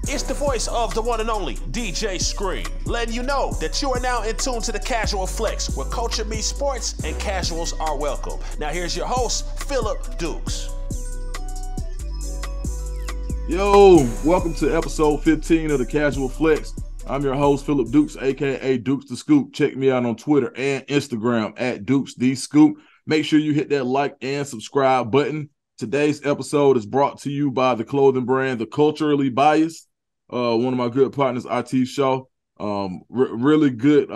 It's the voice of the one and only DJ Scream, letting you know that you are now in tune to the Casual Flex, where culture meets sports and casuals are welcome. Now here's your host, Phillip Dukes. Yo, welcome to episode 15 of the Casual Flex. I'm your host, Phillip Dukes, aka Dukes the Scoop. Check me out on Twitter and Instagram at Dukes the Scoop. Make sure you hit that like and subscribe button. Today's episode is brought to you by the clothing brand The Culturally Biased. One of my good partners, IT Shaw. Really good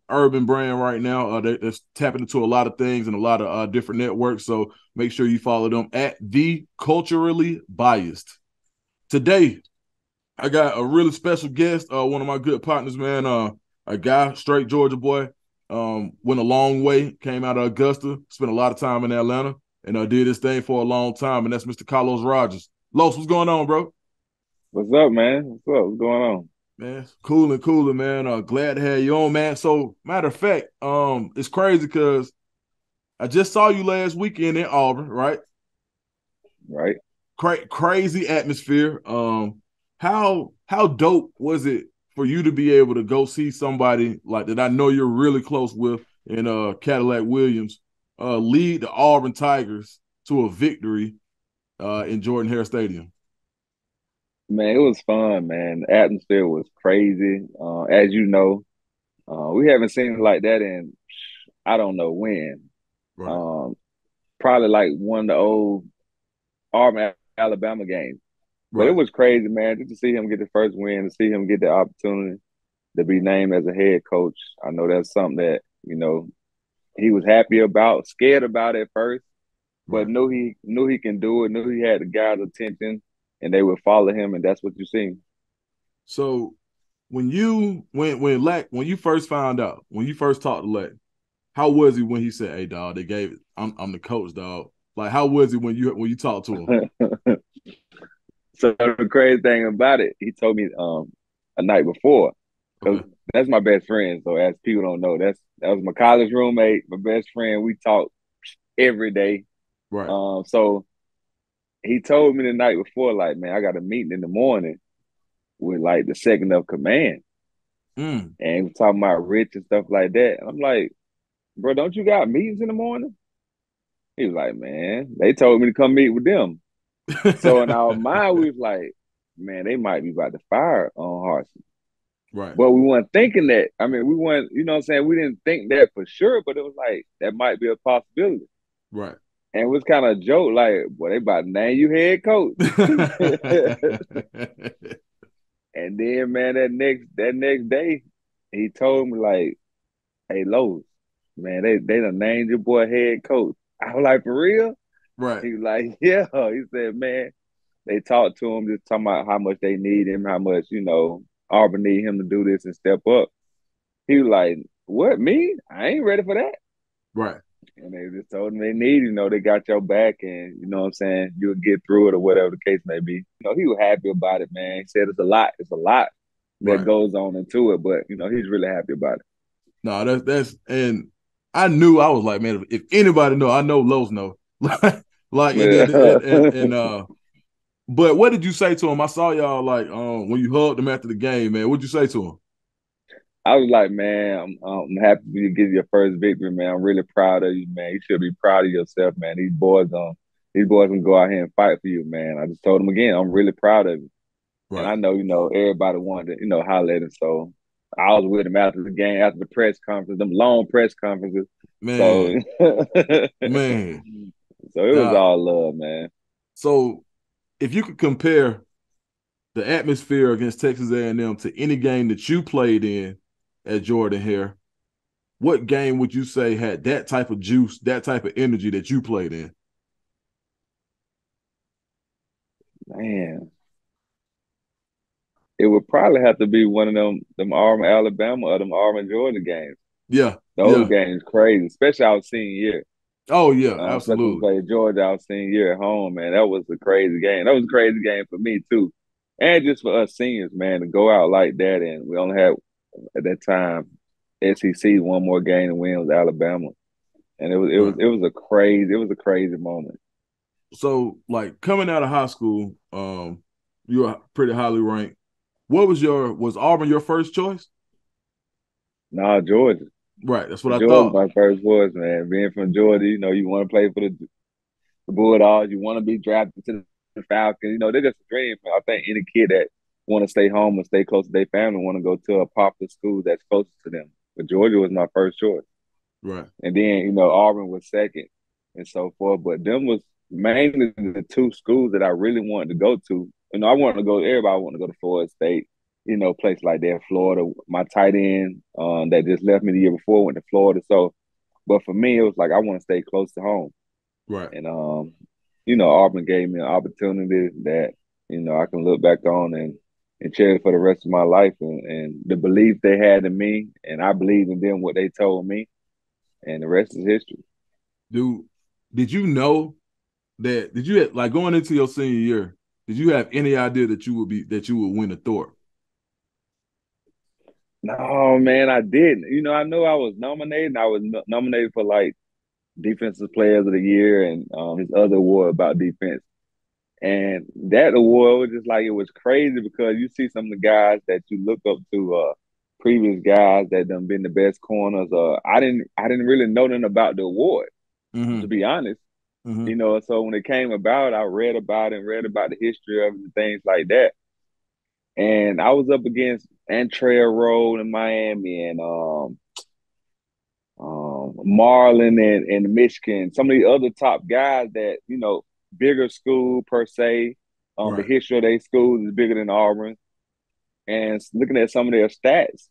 urban brand right now. They're tapping into a lot of things and a lot of different networks. So make sure you follow them at The Culturally Biased. Today, I got a really special guest, one of my good partners, man, a guy, straight Georgia boy, went a long way, came out of Augusta, spent a lot of time in Atlanta, and did his thing for a long time, and that's Mr. Carlos Rogers. Los, what's going on, bro? What's up, man? What's up? What's going on? Man, cooling, man. Glad to have you on, man. So, matter of fact, it's crazy because I just saw you last weekend in Auburn, right? Right. Crazy atmosphere. How dope was it for you to be able to go see somebody like that I know you're really close with in Cadillac Williams lead the Auburn Tigers to a victory in Jordan-Hare Stadium? Man, it was fun, man. The atmosphere was crazy. As you know, we haven't seen it like that in I don't know when. Right. Probably like one of the old Auburn Alabama games. But it Right. was crazy, man, just to see him get the first win, to see him get the opportunity to be named as a head coach. I know that's something that, he was happy about, scared about at first, but Right. knew he can do it, knew he had the guys' attention, and they would follow him, and that's what you see. So when you first found out, when you first talked to Lack, how was he when he said, "Hey, dog, they gave it. I'm the coach, dog." Like, how was he when you talked to him? So the crazy thing about it, he told me a night before, because Okay. that's my best friend. So as people don't know, that was my college roommate, my best friend. We talk every day. Right. So he told me the night before, like, man, I got a meeting in the morning with like the second of command, Mm. and he was talking about Rich and stuff like that. And I'm like, bro, don't you got meetings in the morning? He was like, man, they told me to come meet with them. So in our mind, we was like, man, they might be about to fire on Harson. Right. But we weren't thinking that. I mean, we weren't, you know what I'm saying? We didn't think that for sure, but it was like, that might be a possibility. Right. And it was kind of a joke, like, boy, they about to name you head coach. And then, man, that next day, he told me, like, hey, Lowe's, man, they done named your boy head coach. I was like, for real? Right. He was like, yeah. He said, man, they talked to him, just talking about how much they need him, how much, Auburn need him to do this and step up. He was like, what, me? I ain't ready for that. Right. And they just told him they need, they got your back and, you know what I'm saying, you'll get through it or whatever the case may be. He was happy about it, man. He said it's a lot that Right. goes on into it, but, he's really happy about it. No, that's and I knew I was like, man, if anybody know, I know Los know. like and then but what did you say to him? I saw y'all like when you hugged him after the game, man. What'd you say to him? I was like, man, I'm happy to get your first victory, man. I'm really proud of you, man. You should be proud of yourself, man. These boys can go out here and fight for you, man. I just told him again, I'm really proud of you. And Right. I know, everybody wanted to, holler at him. So I was with him after the game, after the press conference, them long press conferences. So Man, so man. it was Now, all love, man. so if you could compare the atmosphere against Texas A&M to any game that you played in at Jordan-Hare, what game would you say had that type of juice, that type of energy that you played in? Man, it would probably have to be one of them Auburn, Alabama or them Auburn, Georgia games. Yeah, Those yeah. games crazy, especially our senior year. Oh, yeah, Especially we absolutely. played Georgia our senior year at home, man. That was a crazy game. That was a crazy game for me too, and just for us seniors, man, to go out like that. And we only had at that time SEC one more game to win was Alabama, and it was it was Right. it was a crazy moment. So, like, coming out of high school, you were pretty highly ranked. Was Auburn your first choice? Nah, Georgia. Right, that's what I Georgia thought. my first choice, man. Being from Georgia, you want to play for the Bulldogs. You want to be drafted to the Falcons. They're just a dream. I think any kid that want to stay home and stay close to their family want to go to a popular school that's close to them. But Georgia was my first choice. Right. And then, Auburn was second and so forth. But them was mainly the two schools that I really wanted to go to. I wanted to go, everybody wanted to go to Florida State, place like that, Florida. My tight end that just left me the year before went to Florida. So, but for me, it was like I want to stay close to home. Right. And, Auburn gave me an opportunity that, I can look back on and cherish for the rest of my life. And the belief they had in me, and I believed in them, what they told me, and the rest is history. Dude, did you know did you like going into your senior year, did you have any idea that you would win a Thor? No, man, I didn't. I know I was nominated. I was nominated for like Defensive Players of the Year and his other award about defense. And that award was just like, it was crazy because you see some of the guys that you look up to, previous guys that done been the best corners. I didn't really know nothing about the award, to be honest. So when it came about, I read about it and read about the history of it and things like that. And I was up against Antrell Road in Miami and Marlin and Michigan, some of the other top guys that, bigger school per se. The Right. history of their schools is bigger than Auburn. And looking at some of their stats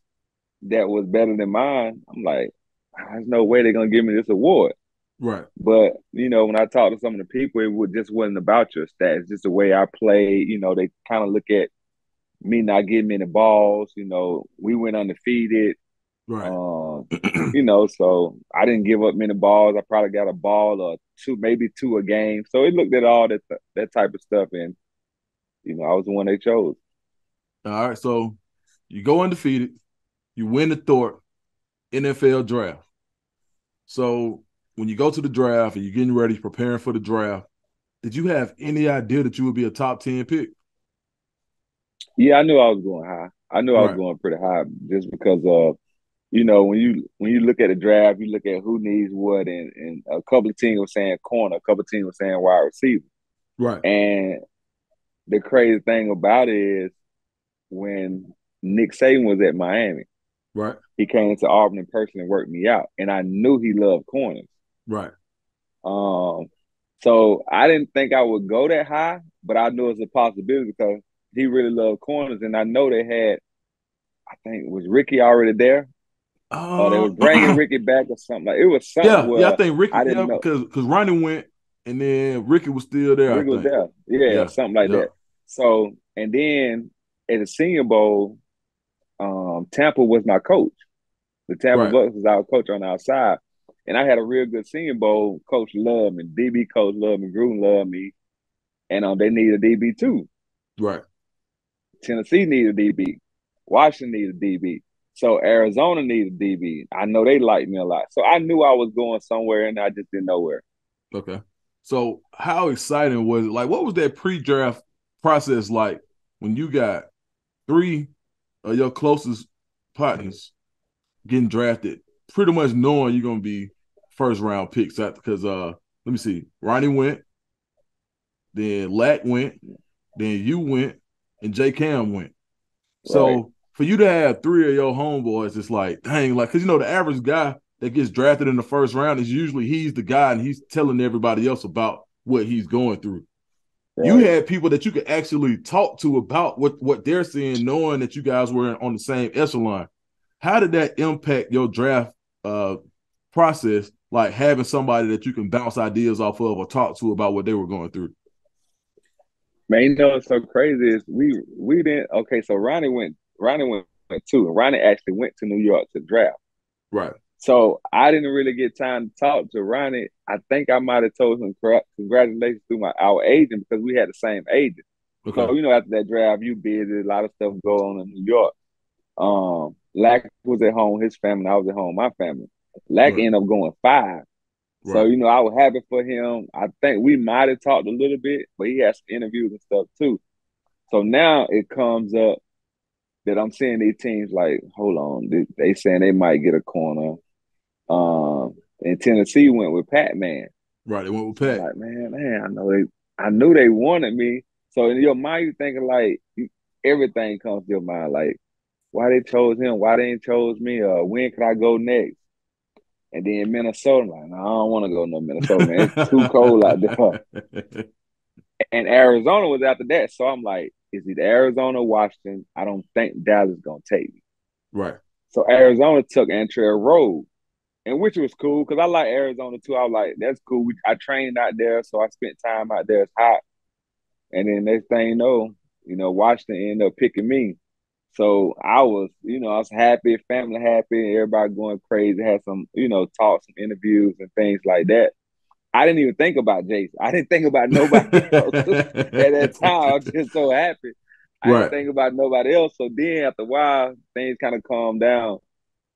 that was better than mine, I'm like, there's no way they're going to give me this award. Right. But, when I talk to some of the people, just wasn't about your stats, just the way I played. They kind of look at me not getting many balls. We went undefeated. Right. So I didn't give up many balls. I probably got a ball or two, maybe two a game. So it looked at all that type of stuff, and I was the one they chose. All right. So you go undefeated, you win the Thorpe NFL draft. So when you go to the draft and you're getting ready, preparing for the draft, did you have any idea that you would be a top 10 pick? Yeah, I knew I was going high. I knew I was Right. going pretty high just because of when you look at the draft, you look at who needs what, and a couple of teams were saying corner, a couple of teams were saying wide receiver. Right. And the crazy thing about it is when Nick Saban was at Miami, Right. he came to Auburn in person and worked me out, and I knew he loved corners. Right. So I didn't think I would go that high, but I knew it was a possibility because he really loved corners, and I know they had, I think, was Ricky already there? They were bringing Ricky back or something. Like, it was something yeah, I where think Ricky, I didn't know. because Ronnie went and then Ricky was still there, I Ricky was think. there. Yeah, something like that. So, and then at the Senior Bowl, Tampa was my coach. The Tampa Bucks was our coach on our side. And I had a real good Senior Bowl. Coach loved me. DB coach loved me. Gruden loved me. And they needed a DB too. Right. Tennessee needed a DB. Washington needed a DB. So Arizona needed a DB. I know they liked me a lot. So I knew I was going somewhere, and I just didn't know where. Okay. So how exciting was it? Like, what was that pre-draft process like when you got three of your closest partners getting drafted, pretty much knowing you're going to be first-round picks? Because, let me see, Ronnie went, then Lack went, then you went, and J. Cam went. So Right. for you to have three of your homeboys, it's like, dang, like, because, the average guy that gets drafted in the first round is usually he's the guy and he's telling everybody else about what he's going through. Right. You had people that you could actually talk to about what they're seeing, knowing that you guys were on the same echelon. How did that impact your draft process, like having somebody that you can bounce ideas off of or talk to about what they were going through? Man, what's so crazy is we didn't. Okay, so Ronnie went too, and Ronnie actually went to New York to draft. Right. So I didn't really get time to talk to Ronnie. I think I might have told him congratulations through our agent because we had the same agent. Okay. So after that draft, you busy, a lot of stuff go on in New York. Lack was at home, his family. I was at home, my family. Lack ended up going 5. Right. So, I was happy for him. I think we might have talked a little bit, but he had some interviews and stuff too. So now it comes up that I'm seeing these teams like, hold on, they saying they might get a corner. And Tennessee went with Pat-Man. Right, they went with So I'm Pat. like, man, I knew they wanted me. So in your mind, you're thinking like everything comes to your mind, like why they chose him, why they ain't chose me, when could I go next? And then Minnesota, I'm like, no, I don't want to go no Minnesota, man. It's too cold out there. And Arizona was after that. So I'm like, is it Arizona or Washington? I don't think Dallas gonna take me. Right. So Arizona took Antrell Road, and which was cool because I like Arizona too. I was like, that's cool. I trained out there, so I spent time out there. It's hot. And then next thing Washington ended up picking me. So I was, I was happy, family happy, everybody going crazy, had some, talks, some interviews and things like that. I didn't even think about Jason. I didn't think about nobody else at that time. I was just so happy. I didn't Right. think about nobody else. So then after a while, things kind of calmed down.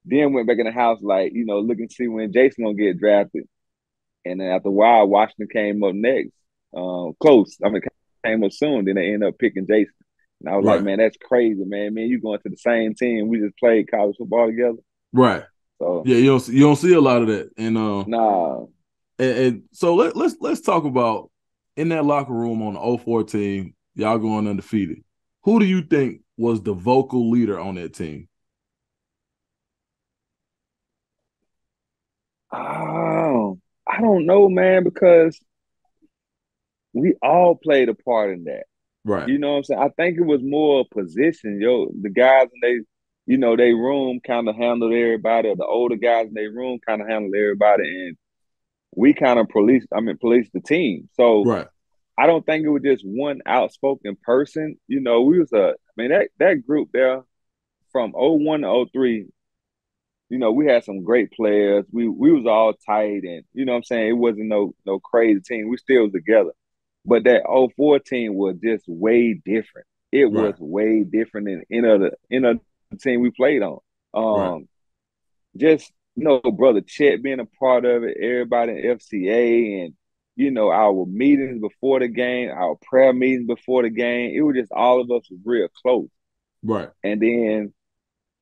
Then went back in the house, like, looking to see when Jason gonna get drafted. And then after a while, Washington came up next. Close. I mean, came up soon. Then they ended up picking Jason. And I was like, Right. man, that's crazy, man. Man, you going to the same team. We just played college football together. Right. So Yeah, you don't see a lot of that. And nah. and so let's talk about in that locker room on the 04 team, y'all going undefeated. Who do you think was the vocal leader on that team? Oh, I don't know, man, because we all played a part in that. Right. You know what I'm saying? I think it was more position. The guys in they room kind of handled everybody, or the older guys in their room kind of handled everybody, and we kind of policed the team. So Right. I don't think it was just one outspoken person. We was that group there from '01 to '03. We had some great players. We was all tight, and you know what I'm saying, it wasn't no crazy team. We still was together. But that '04 team was just way different. It was Right. way different than any other team we played on. Right. Just brother Chet being a part of it, everybody in FCA, and our meetings before the game, our prayer meetings before the game. It was just all of us was real close. Right. And then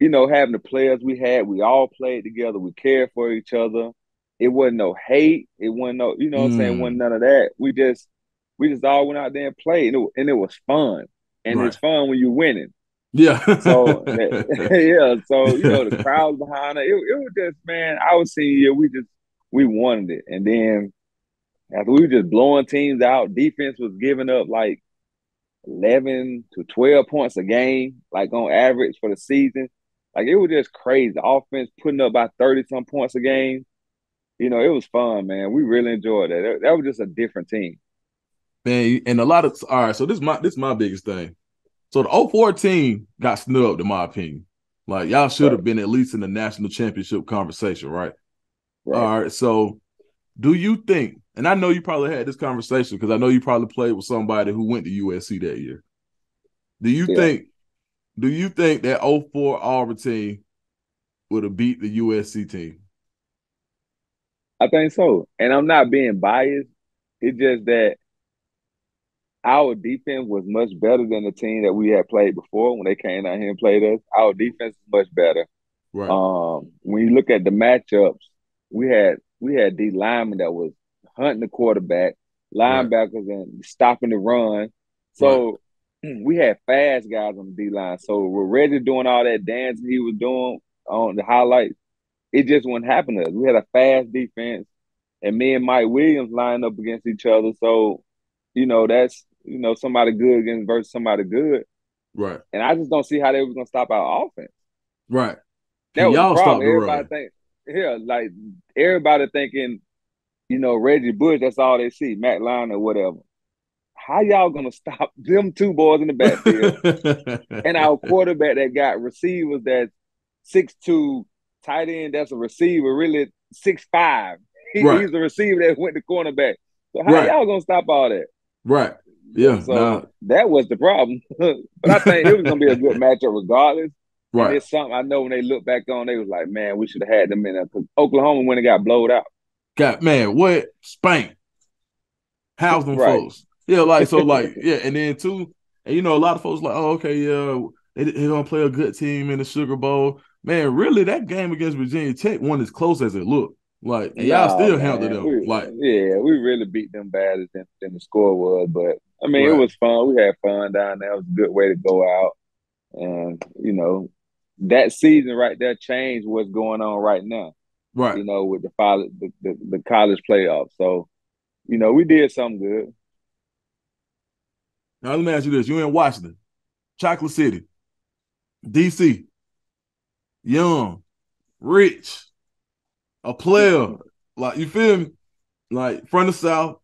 having the players we had, we all played together. We cared for each other. It wasn't no hate. It wasn't no, what I'm saying, it wasn't none of that. We just all went out there and played, and it was fun. And Right. it's fun when you're winning. Yeah. So yeah, so the crowd behind it. It was just, man, our senior year, we wanted it. And then after we were just blowing teams out, defense was giving up like 11 to 12 points a game, like on average for the season. Like it was just crazy. The offense putting up about 30 some points a game. It was fun, man. We really enjoyed that. That was just a different team. Man, and a lot of all right, so this is my biggest thing. So the '04 team got snubbed, in my opinion. Like y'all should have Right. been at least in the national championship conversation, right? Right. All right. So do you think, and I know you probably had this conversation because I know you probably played with somebody who went to USC that year. Do you Yeah. think that '04 Auburn team would have beat the USC team? I think so. And I'm not being biased. It's just that our defense was much better than the team that we had played before when they came out here and played us. Our defense is much better. Right. When you look at the matchups, we had D linemen that was hunting the quarterback, Right. linebackers and stopping the run. Right. So we had fast guys on the D line. So with Reggie doing all that dancing he was doing on the highlights, it just wouldn't happen to us. We had a fast defense, and me and Mike Williams lined up against each other. So, that's somebody good against versus somebody good. Right. And I just don't see how they was gonna stop our offense. Right. That Can was the y'all stop problem. the Everybody run? think, yeah, like everybody thinking, Reggie Bush, that's all they see, Matt Lyon or whatever. How y'all gonna stop them two boys in the backfield and our quarterback that got receivers that's 6'2", tight end that's a receiver, really 6'5". Right. He's a receiver that went to cornerback. So how Right. y'all gonna stop all that? Right. Yeah. So Now. that was the problem. But I think it was gonna be a good matchup regardless. And Right. it's something I know when they look back on, they was like, man, we should have had them in there because Oklahoma when it got blowed out. God, man, what spank? How's them Right. folks? Yeah, like so, like yeah, and then too, and a lot of folks like, oh, okay, yeah, they're gonna play a good team in the Sugar Bowl. Man, really, that game against Virginia Tech wasn't as close as it looked. Like, and y'all Nah, still handled man. them. Like, We really beat them bad than the score was. But I mean, it right, was fun. We had fun down there. It was a good way to go out. And, that season right there changed what's going on right now, right. with the college playoffs. So, we did something good. Now let me ask you this: you in Washington, Chocolate City, DC, young, rich, a player, like you feel me? Like from the South.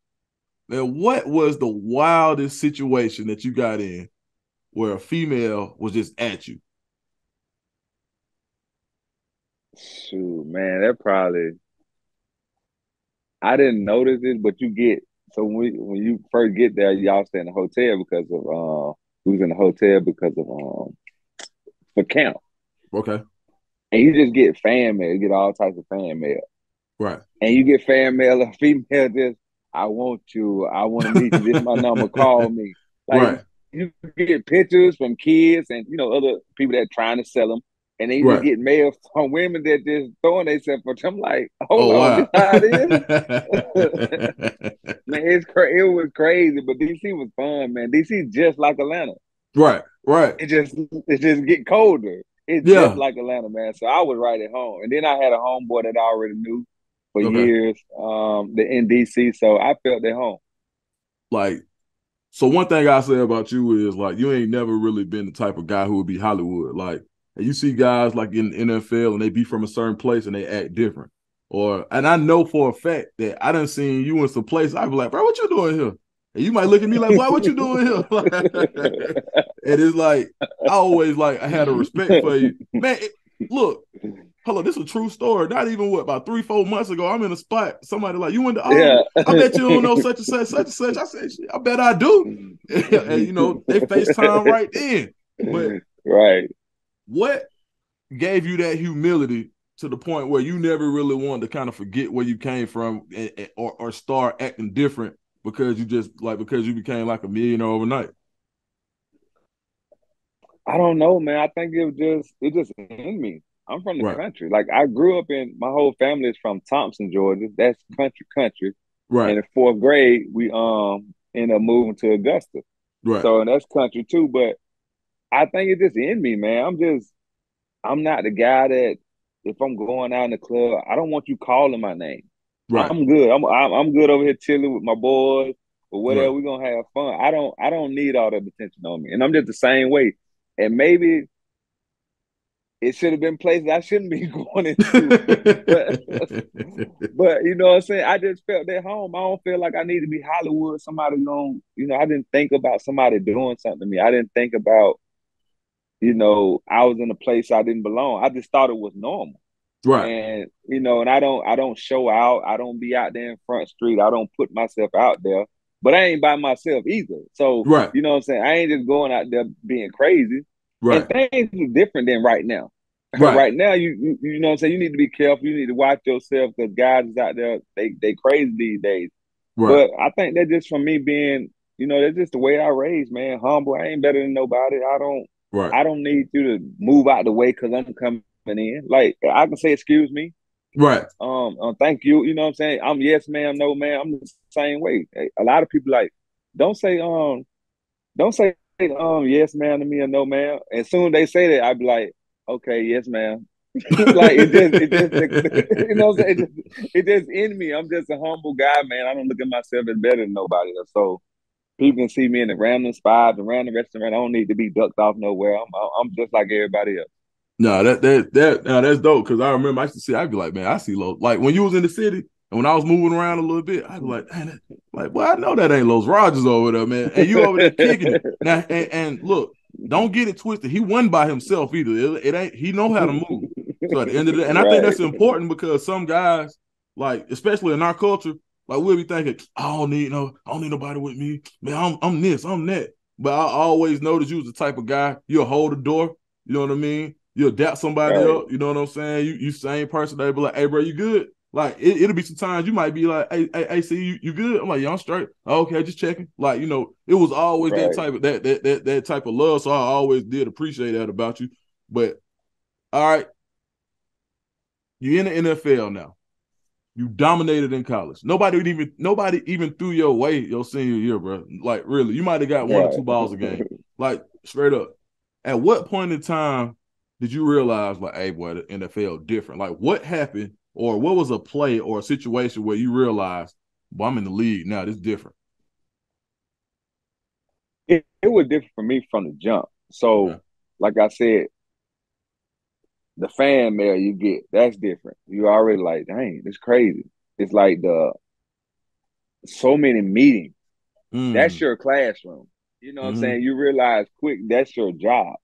Man, what was the wildest situation that you got in where a female was just at you? Shoot, man, I didn't notice it, but when you first get there, y'all stay in the hotel because of we was in the hotel because of for camp. Okay. And you just get fan mail, you get all types of fan mail. Right. And you get fan mail, a female just, I want you, I want to meet you, this is my number, call me. Like Right. you get pictures from kids and other people that are trying to sell them. And then you just Right. get mail from women that just throwing themselves for them. I'm like, hold Oh on, wow. this how it is? Man, it was crazy, but DC was fun, man. DC just like Atlanta. Right. Right. It just get colder. It's just Yeah. like Atlanta, man. So I was right at home. And then I had a homeboy that I already knew for Okay. years, in DC. So I felt at home. Like, so one thing I say about you is like you ain't never really been the type of guy who would be Hollywood. Like, and you see guys like in the NFL and they be from a certain place and they act different. And I know for a fact that I done seen you in some place, I'd be like, bro, what you doing here? And you might look at me like, boy, what you doing here? And it's like, I always I had a respect for you. Man, look, hello, this is a true story. Not even about 3-4 months ago, I'm in a spot. Somebody like, you went to Auburn? Yeah. I bet you don't know such and such, such and such. I said, I bet I do. And they FaceTime right then. But right. what gave you that humility to the point where you never really wanted to kind of forget where you came from or start acting different because you became like a millionaire overnight? I don't know, man. I think it just in me. I'm from the Right. country. Like I grew up my whole family is from Thompson, Georgia. That's country. Right. And in fourth grade, we ended up moving to Augusta. Right. So and that's country too. But I think it's just in me, man. I'm not the guy that if I'm going out in the club, I don't want you calling my name. Right. I'm good. I'm good over here chilling with my boys or whatever. Right. We're gonna have fun. I don't need all that attention on me. And I'm just the same way. And maybe it should have been places I shouldn't be going into. but you know what I'm saying? I just felt at home. I don't feel like I need to be Hollywood. Somebody going, I didn't think about somebody doing something to me. I didn't think about, I was in a place I didn't belong. I just thought it was normal. Right. And and I don't show out. I don't be out there in Front Street. I don't put myself out there. But I ain't by myself either. So Right. you know what I'm saying? I ain't just going out there being crazy. Right. And things are different than right now. Right. Right now, you know what I'm saying? You need to be careful. You need to watch yourself because guys is out there, they crazy these days. Right. But I think that's just from me being, that's just the way I raised, man. Humble. I ain't better than nobody. Right. I don't need you to move out the way because I'm coming in. Like I can say excuse me. Right. Thank you. You know what I'm saying? I'm yes, ma'am, no, ma'am. I'm the same way. A lot of people don't say yes, ma'am to me or no, ma'am. And soon as they say that, I'd be like, okay, yes, ma'am. Like you know what I'm saying? It just in me. I'm just a humble guy, man. I don't look at myself as better than nobody else. So people can see me in the random spots, around the restaurant. I don't need to be ducked off nowhere. I'm just like everybody else. No, that's dope because I remember I used to see. I'd be like, man, I see Los. Like when you was in the city and when I was moving around a little bit, I'd be like, man, well, I know that ain't Los Rogers over there, man, and you over there kicking it now. And look, don't get it twisted. He wasn't by himself either. It ain't. He know how to move. So at the end of the day, and I think that's important because some guys, like especially in our culture, like we'll be thinking, I don't need nobody with me, man. I'm this, I'm that. But I always noticed you was the type of guy you'll hold the door. You know what I mean? You'll doubt somebody up. You know what I'm saying? You same person. They be like, hey, bro, you good? Like it'll be sometimes you might be like, hey, see you good? I'm like, yeah, I'm straight. Okay, just checking. Like, it was always that type of that type of love. So I always did appreciate that about you. But all right, you're in the NFL now. You dominated in college. Nobody even threw your way your senior year, bro. Like, really, you might have got one or two balls a game. Like, straight up. At what point in time did you realize, like, hey, boy, the NFL different? Like, what happened, or what was a play or a situation where you realized, well, I'm in the league now. This is different. It was different for me from the jump. So, like I said, the fan mail you get, that's different. You already like, dang, it's crazy. It's like so many meetings. That's your classroom. You know what I'm saying? You realize quick that's your job.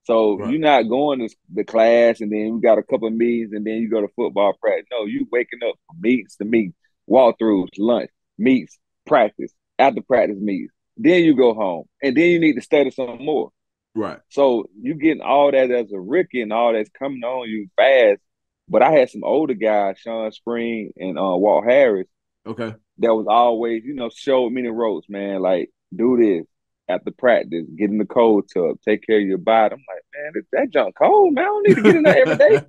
So you're not going to the class and then you got a couple of meetings and then you go to football practice. No, you waking up from meetings to meetings, walkthroughs, lunch, meets, practice, after practice meetings. Then you go home and then you need to study some more. Right. So you getting all that as a rookie and all that's coming on you fast. But I had some older guys, Sean Spring and Walt Harris. Okay. That was always, showed me the ropes, man. Like, do this after practice, get in the cold tub, take care of your body. I'm like, man, that junk cold, man. I don't need to get in there every day.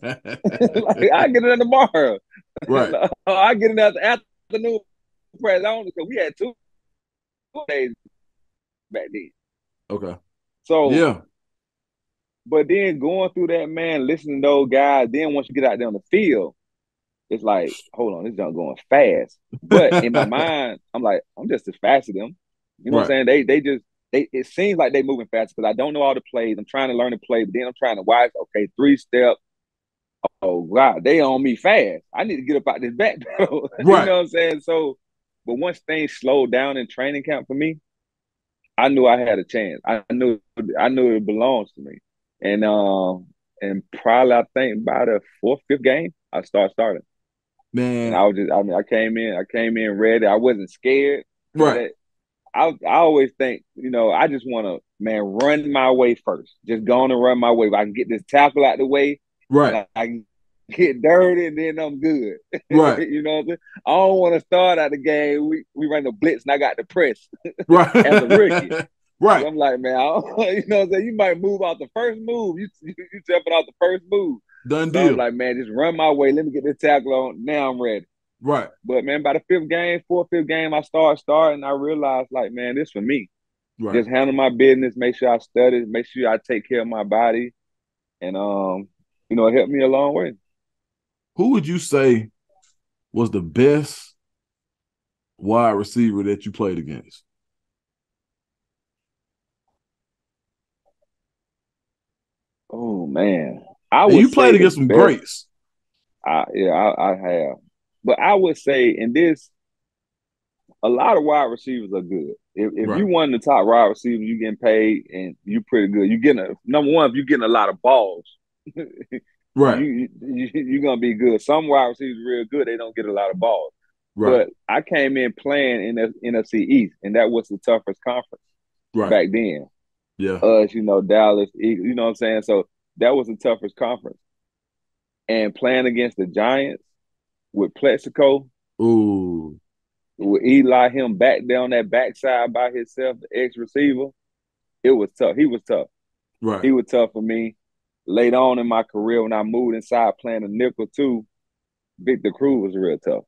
Like, I get in there tomorrow. Right. I get in there afternoon practice. Because we had 2 days back then. Okay. So yeah. But then going through that, man, listening to those guys, then once you get out there on the field, it's like, hold on, this junk going fast. But in my mind, I'm like, I'm just as fast as them. You know what I'm saying? It seems like they moving fast because I don't know all the plays. I'm trying to learn to play, but then I'm trying to watch, okay, 3-step. Oh, wow, they on me fast. I need to get up out this back pedal. You know what I'm saying? So, but once things slowed down in training camp for me, I knew I had a chance. I knew it belongs to me. And probably I think by the 4th, 5th game, I starting. Man. And I came in ready. I wasn't scared. Right. I always think, I just want to, run my way first. Just go on and run my way. If I can get this tackle out the way, right? I can get dirty, and then I'm good. Right. You know what I'm saying? I don't want to start out the game. We run the blitz, and I got the press. Right. As a rookie. Right. I'm like, man, you know what I'm saying? You might move out the first move. You jumping out the first move. Done so deal. I'm like, man, just run my way. Let me get this tackle on. Now I'm ready. Right. But, man, by the 5th game, 4th, 5th game, I starting. I realized, like, man, this for me. Right. Just handle my business, make sure I study, make sure I take care of my body. And, it helped me a long way. Who would you say was the best wide receiver that you played against? Oh, man. You played against some greats. I have. But I would say in this, a lot of wide receivers are good. If you one of the top wide receivers, you getting paid and you pretty good. You getting number one, if you getting a lot of balls, you're gonna be good. Some wide receivers are real good, they don't get a lot of balls. But I came in playing in the NFC East, and that was the toughest conference back then. Yeah. Us, Dallas, you know what I'm saying? So that was the toughest conference. And playing against the Giants with Plexico. Ooh. With Eli, him back there on that backside by himself, the ex-receiver, it was tough. He was tough. Right. He was tough for me. Later on in my career, when I moved inside playing a nickel too, Victor Cruz was real tough.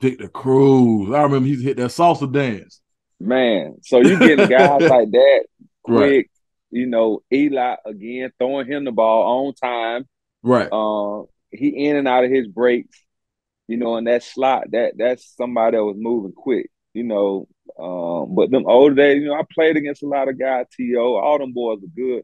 Victor Cruz. I remember he hit that salsa dance. Man, so you getting guys like that quick, Eli, again, throwing him the ball on time. Right. He in and out of his breaks. And that slot, that's somebody that was moving quick, But them older days, I played against a lot of guys, T.O., all them boys were good.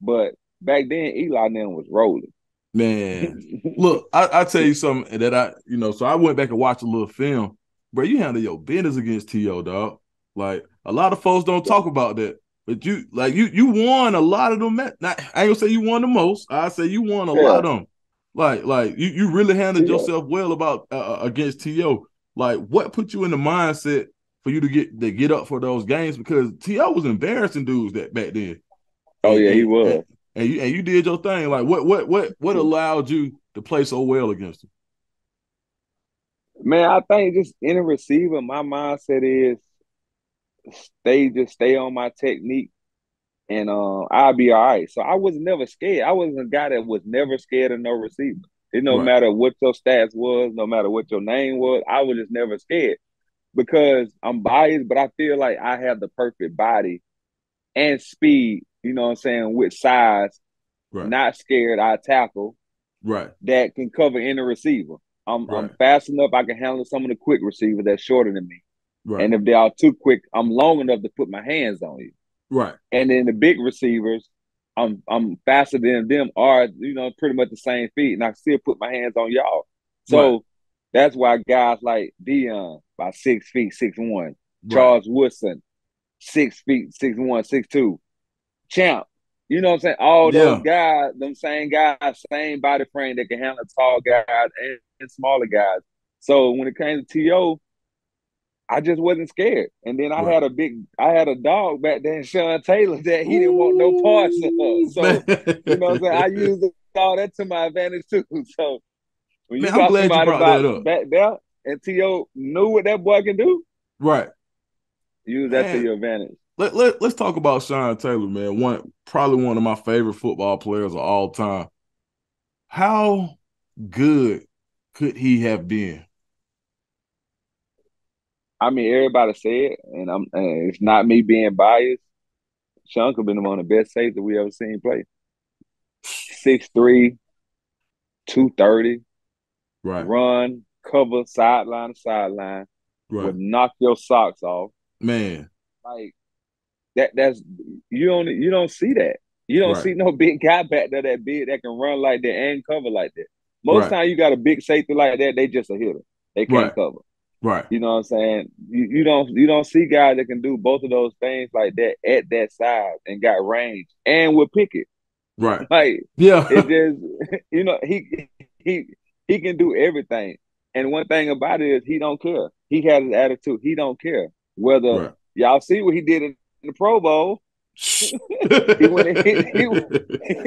But back then, Eli and them was rolling. Man, look, I tell you something that so I went back and watched a little film. Bro, you handle your business against T.O., dog. Like, a lot of folks don't talk about that. But you won a lot of them. I ain't gonna say you won the most. I say you won a lot of them. Like you really handled yourself well about against T.O. Like, what put you in the mindset for you to get up for those games? Because T.O. was embarrassing dudes that back then. He was. And you did your thing. Like, what allowed you to play so well against him? Man, I think just any receiver, my mindset is stay on my technique and I'll be all right. So I was never scared. I wasn't a guy that was never scared of no receiver. It no Right. matter what your stats was, no matter what your name was, I was just never scared because I'm biased, but I feel like I have the perfect body and speed, you know what I'm saying, with size, Right. not scared, I tackle Right. that can cover any receiver. I'm Right. fast enough, I can handle some of the quick receivers that's shorter than me. Right. And if they are too quick, I'm long enough to put my hands on you. Right. And then the big receivers, I'm faster than them are, pretty much the same feet, and I still put my hands on y'all. Right. So that's why guys like Dion, by 6 feet, 6'1", Right. Charles Woodson, 6 feet, 6'1", 6'2", Champ. You know what I'm saying? All those Yeah. guys, them same guys, same body frame that can handle tall guys and smaller guys. So when it came to T.O., I just wasn't scared. And then Right. I had a dog back then, Sean Taylor, that he didn't want no parts of. Ooh, So, man. you know what I'm saying? I used all that to my advantage too. So when you Man, I'm got glad you somebody brought that about up. back there and T.O. knew what that boy can do, Right. use that to Man, your advantage. let's talk about Sean Taylor, man. Probably one of my favorite football players of all time. How good could he have been? I mean, everybody said, and it's not me being biased. Sean could have been one of the best safeties we ever seen play. 6'3", 230, Right. run, cover, sideline to sideline, Right. would knock your socks off. Man. Like that's you don't see that. You don't Right. see no big guy back there that big that can run like that and cover like that. Most Right. time you got a big safety like that, they just a hitter. They can't Right. cover. Right. You know what I'm saying? You don't see guys that can do both of those things like that at that size and got range and will pick it. Right. Like it Yeah. just he he can do everything. And one thing about it is he don't care. He has his attitude. He don't care whether Right. y'all see what he did in the Pro Bowl. He went and hit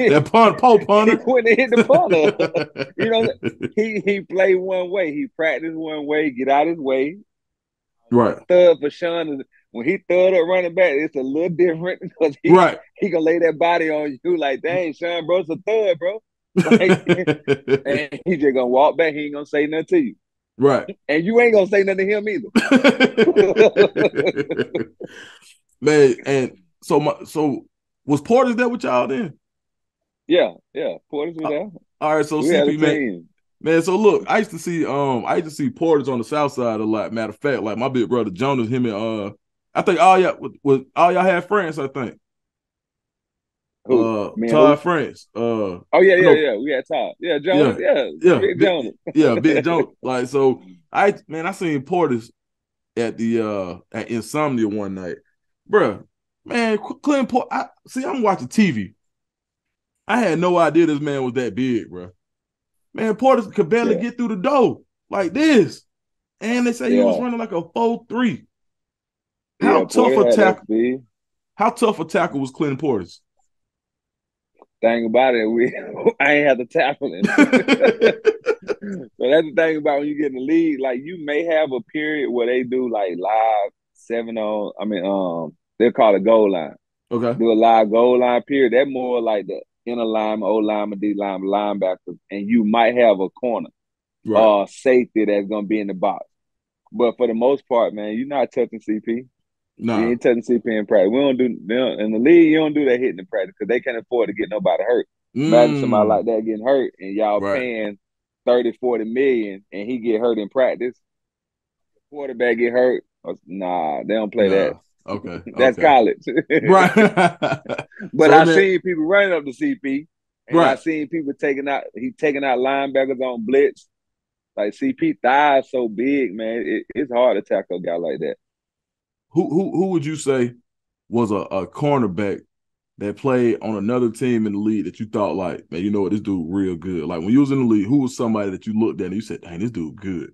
That pole he punter. went and hit the punter. You know, he played one way. He practiced one way. Get out his way. Right. Third for Sean is when he third up running back, it's a little different because Right. he gonna lay that body on you like, dang, Sean, bro, it's a third, bro. Like, and he just gonna walk back. He ain't gonna say nothing to you, Right. and you ain't gonna say nothing to him either. Man, and so was Portis there with y'all then? Yeah, Portis was there. All right, so We had a CP team. man. So look, I used to see Portis on the south side a lot. Matter of fact, like my big brother Jonas, him and I think all y'all was all y'all had friends, I think. Who? Me and Todd who? France. Oh yeah, I know, We had Todd. Yeah, Jonas. yeah, Yeah, yeah, Big Jonas. big Jonas. Like so I seen Portis at the at Insomnia one night. Bruh, man, Clint Port I'm watching TV. I had no idea this man was that big, bro. Man, Portis could barely Yeah, get through the door like this. And they say he was yeah, running like a 4.3. yeah. Portis had that speed. How tough a tackle was Clinton Portis? Thing about it, I ain't have to tackle him. So that's the thing about when you get in the league. Like you may have a period where they do like live 7 on. I mean, they'll call it goal line. Okay. Do a live goal line period. They're more like the inner lineman, O lineman, D lineman, linebacker, and you might have a corner Right. or safety that's gonna be in the box. But for the most part, man, you're not touching CP. You Nah. ain't touching CP in practice. In the league. You don't do that hitting in practice because they can't afford to get nobody hurt. Imagine somebody Mm. like that getting hurt and y'all Right. paying 30, 40 million and he get hurt in practice. Quarterback get hurt. Nah, they don't play that. Nah. Okay. That's Okay. college. Right. But So I man, seen people running up to CP, and I right. seen people taking out linebackers on blitz. Like CP thighs so big, man. It's hard to tackle a guy like that. Who would you say was a cornerback that played on another team in the league that you thought like, man, you know what, this dude real good. Like when you was in the league, who was somebody that you looked at and you said, dang, this dude good.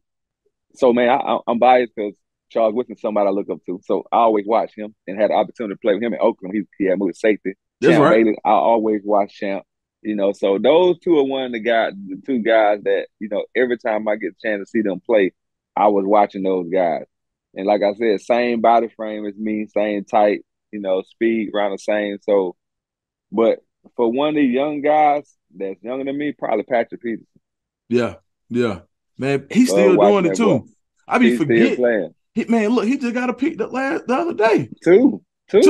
So man, I'm biased because Charles Woodson somebody I look up to. So I always watch him and had the opportunity to play with him in Oakland. He had moved safety. That's Champ right. Bailey, I always watch Champ. So those two are the two guys that every time I get a chance to see them play, I was watching those guys. And like I said, same body frame as me, same type, speed around the same. So, but for one of these young guys that's younger than me, probably Patrick Peterson. Yeah, yeah. Man, he's Love still doing watching it that boy. too. I be He's still forget. playing. Man, look, he just got a pick the other day. Two. Two.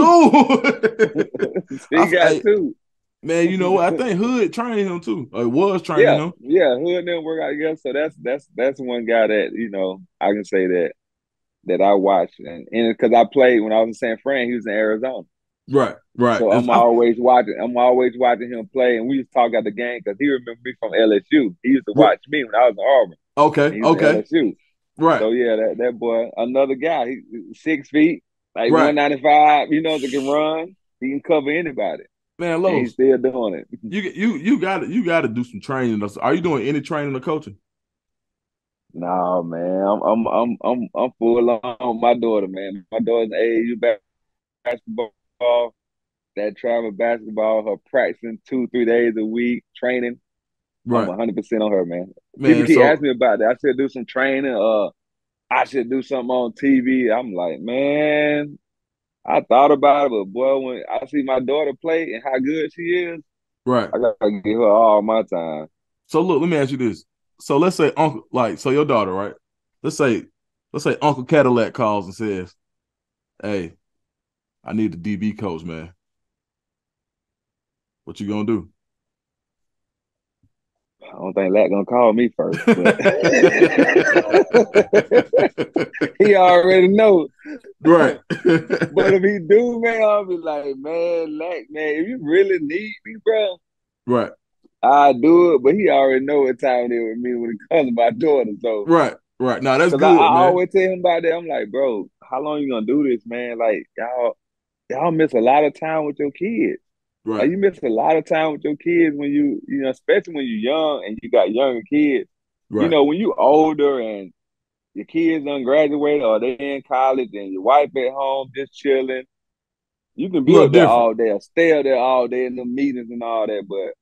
He got Hey, two. man, you know what? I think Hood trained him too. Or was training Yeah, him. yeah. Hood and them work out together. So that's one guy that I can say that I watched, and because I played when I was in San Fran, he was in Arizona. Right, right. So I'm always watching. I'm always watching him play, and we used to talk at the game because he remembered me from LSU. He used to watch me when I was in Auburn, Okay, and he was in okay. LSU. Right, So yeah, that boy, another guy. He 6 feet, like right. 195. That can run. He can cover anybody, Man, and he's Los, still doing it. you got to do some training. Are you doing any training or coaching? No, man, I'm full on my daughter, man. My daughter's AAU basketball, that travel basketball, her practicing 2-3 days a week, training. I'm Right, 100% on her, man. People man. keep So asking me about that. I should do some training. I should do something on TV. I'm like, man, I thought about it, but boy, when I see my daughter play and how good she is, right. I gotta give her all my time. So look, let me ask you this. So let's say Uncle, so your daughter, right? Let's say Uncle Cadillac calls and says, "Hey, I need the DB coach, man. What you gonna do?" I don't think Lat gonna call me first, but he already know. Right. But if he do, man, I'll be like, man, Lat, man, if you really need me, bro, Right. I do it. But he already know what time it is with me when it comes to my daughter. So, Right. Right. Now that's because I good, man. always tell him about that. I'm like, bro, how long you gonna do this, man? Like, y'all miss a lot of time with your kids. Like, Right. you miss a lot of time with your kids when especially when you're young and you got younger kids. Right. When you older and your kids done graduated or they in college and your wife at home just chilling, you can A be little up there different. all day or stay up there all day in the meetings and all that. But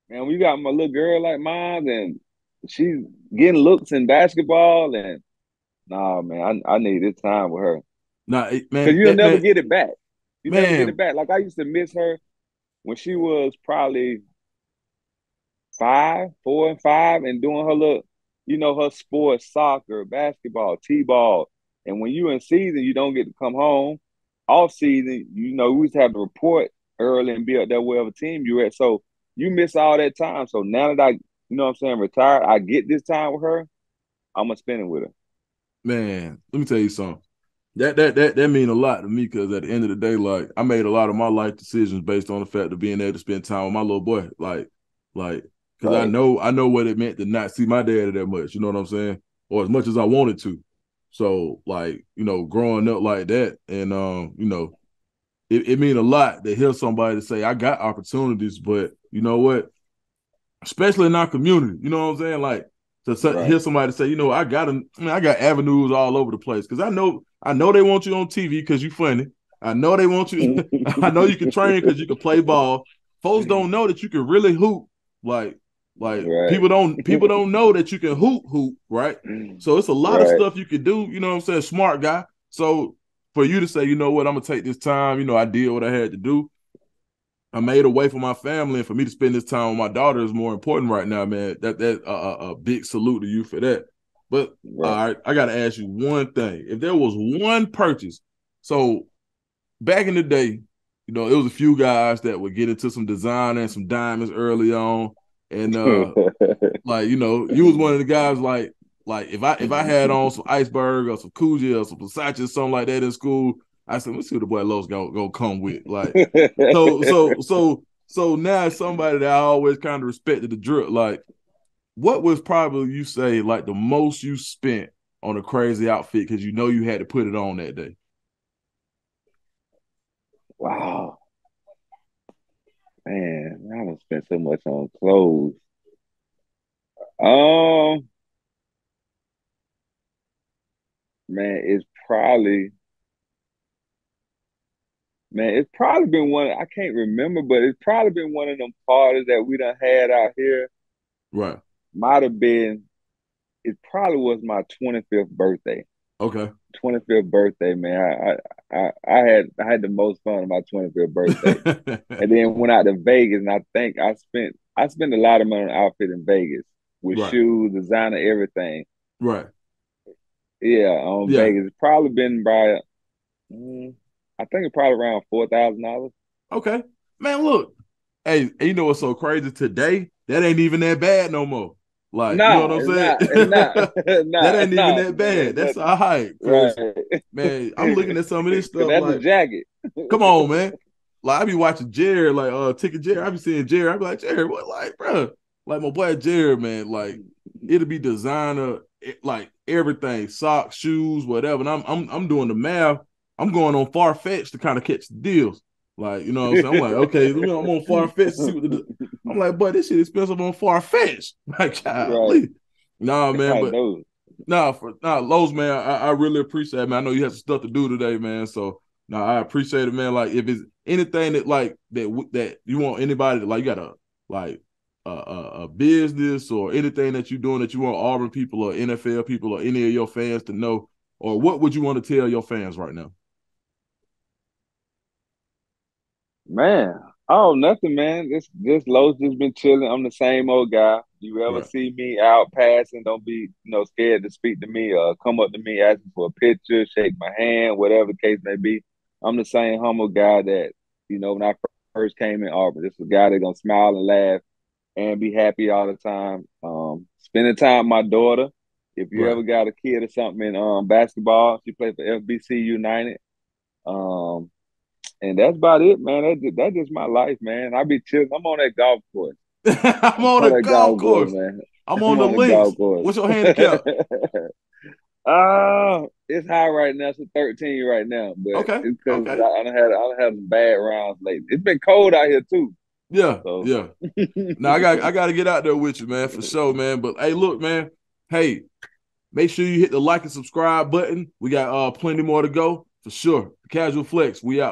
man, when you got my little girl like mine and she's getting looks in basketball and nah, man, I need this time with her. Now, Because man, you'll never get it back. You never get it man, back. Like I used to miss her when she was probably 4 and 5, and doing her little, her sports, soccer, basketball, t-ball. And when you in season, you don't get to come home. Off season, we used to have to report early and be up there wherever team you at. So you miss all that time. So now that I, what I'm saying, retired, I get this time with her. I'm gonna spend it with her. man, let me tell you something. That mean a lot to me because at the end of the day, like I made a lot of my life decisions based on the fact of being able to spend time with my little boy. Like because I Right. know what it meant to not see my daddy that much. You know what I'm saying? Or as much as I wanted to. So like, growing up like that, and it mean a lot to hear somebody say, I got opportunities, but you know what? Especially in our community, you know what I'm saying? Like to Right. hear somebody say, I got avenues all over the place because I know they want you on TV because you funny. I know they want you. I know you can train because you can play ball. Folks don't know that you can really hoop. Like Right. people don't know that you can hoop, right? So it's a lot of Right. stuff you can do. You know what I'm saying? Smart guy. So for you to say, you know what, I'm gonna take this time. I did what I had to do. I made a way for my family, and for me to spend this time with my daughter is more important right now, man. That a big salute to you for that. But all Right. right, I got to ask you one thing: if there was one purchase, so back in the day, it was a few guys that would get into some design and some diamonds early on, and you was one of the guys like if I had on some iceberg or some Coogee or some Versace or something like that in school, I said, let's see what the boy Lowe's gonna come with. Like so now it's somebody that I always kind of respected the drip. Like, what was probably you say like the most you spent on a crazy outfit because you had to put it on that day? Wow. Man, I don't spend so much on clothes. Um, man, it's probably been one. I can't remember, but it's probably been one of them parties that we done had out here. Right. Might have been. it probably was my 25th birthday. Okay. 25th birthday, man. I had the most fun on my 25th birthday. And then went out to Vegas, and I think I spent a lot of money on outfit in Vegas with Right. shoes, designer, everything. Right. Yeah, on Yeah. Vegas. It's probably been by I think it's probably around $4,000. Okay. Man, look. Hey, you know what's so crazy today? That ain't even that bad no more. Like, you know Nah, what I'm it's saying? not. It's not. That Nah, ain't even nah, that man. bad. It's That's nothing. all right. Cause Right. man, I'm looking at some of this Cause stuff that's a like, jacket. come on, man. Like I be watching Jared, like Ticket Jared. I be seeing Jared. I be like, Jared, what, like, bro? Like my boy Jared, man. Like it'll be designer, like everything, socks, shoes, whatever. And I'm doing the math. I'm going on Farfetch to kind of catch the deals. Like, you know what I'm saying? I'm like, okay, I'm on Farfetch to see what I'm like, but this shit expensive on Farfetch. Like, Right. golly. Nah, man, I but know. Lowe's, man, I really appreciate it, man. I know you have some stuff to do today, man. So I appreciate it, man. Like if it's anything that like that you want anybody to, like, you got a like a business or anything that you're doing that you want Auburn people or NFL people or any of your fans to know, or what would you want to tell your fans right now? Man, oh nothing, man. This Lowe's just been chilling. I'm the same old guy. You ever Right, see me out passing, don't be scared to speak to me or come up to me asking for a picture, shake my hand, whatever the case may be. I'm the same humble guy that, when I first came in Auburn. This is a guy that's gonna smile and laugh and be happy all the time. Spending time with my daughter. If you right. ever got a kid or something in basketball, she played for FBC United. Um, and that's about it, man. That's just my life, man. I be chilling. I'm on that golf course. I'm I'm on on a that golf golf course, course. man. I'm I'm on the on the links. golf course. What's your handicap? It's high right now. It's a 13 right now, but Okay, it's because okay. I don't have some bad rounds lately. It's been cold out here too, Yeah, so. yeah. Now I got to get out there with you, man, for sure, man. But hey, look, man. Hey, make sure you hit the like and subscribe button. We got plenty more to go for sure. Casual Flex, we out.